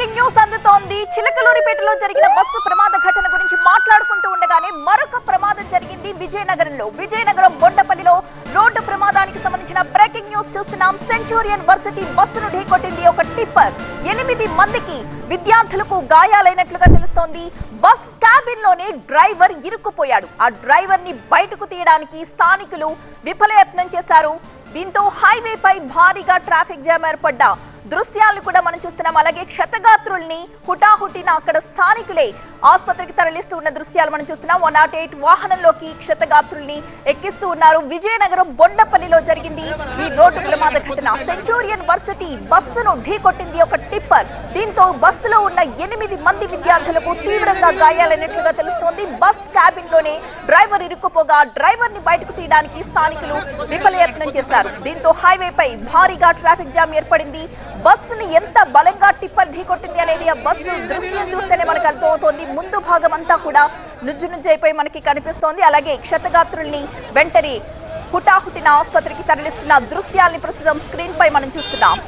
Breaking news అందుతోంది. చిలకలూరిపేటలో జరిగిన bus ప్రమాద ఘటన గురించి మాట్లాడుకుంటూ ఉండగానే మరొక ప్రమాదం జరిగింది విజయనగరంలో. విజయనగరం బొండపల్లిలో రోడ్డు ప్రమాదానికి సంబంధించిన బ్రేకింగ్ న్యూస్ చూస్తున్నాం. సెంచూరియన్ వర్సిటీ బస్సును ఢీకొట్టింది ఒక టిప్పర్. 8 మందికి విద్యార్థులకు గాయాలైనట్లుగా తెలుస్తోంది. బస్ క్యాబిన్ లోనే డ్రైవర్ ఇరుక్కుపోయాడు. ఆ డ్రైవర్ ని బయటకు తీయడానికి స్థానికులు విఫలయత్నం చేశారు. దీంతో హైవేపై భారీగా ట్రాఫిక్ జామ్ ఏర్పడ్డ దృశ్యాలను కూడా మనం చూస్తున్నాం. అలాగే క్షతగాత్రుల్ని హుటాహుటిన అక్కడ స్థానికులే ఆసుపత్రికి తరలిస్తూ ఉన్న దృశ్యాలు మనం చూస్తున్నాం. 108 వాహనంలోకి క్షతగాత్రుల్ని ఎక్కిస్తూ ఉన్నారు. విజయనగరం బొండపల్లిలో జరిగింది ఈ రోడ్డు ప్రమాద ఘటన. సెంచూరియన్ వర్సిటీ బస్సును ఢీకొట్టింది ఒక టిప్పర్. దీంతో బస్సులో ఉన్న 8 మంది విద్యార్థులకు తీవ్రంగా గాయాలైనట్లుగా తెలుస్తోంది. బస్ క్యాబిన్ లోనే డ్రైవర్ ఇరుక్కుపోగా డ్రైవర్ ని బయటకు తీయడానికి స్థానికులు విఫలయత్నం చేశారు. దీంతో హైవేపై భారీగా ట్రాఫిక్ జామ్ ఏర్పడింది. బస్సుని ఎంత బలంగా టిప్పర్ ఢీకొట్టింది అనేది ఆ బస్సు దృశ్యం చూస్తేనే మనకు అర్థమవుతోంది. ముందు భాగం అంతా కూడా నుజ్జునుజ్జైపోయి మనకి కనిపిస్తోంది. అలాగే క్షతగాత్రుల్ని వెంటనే హుటాహుటిన ఆసుపత్రికి తరలిస్తున్న దృశ్యాల్ని ప్రస్తుతం స్క్రీన్ పై మనం చూస్తున్నాం.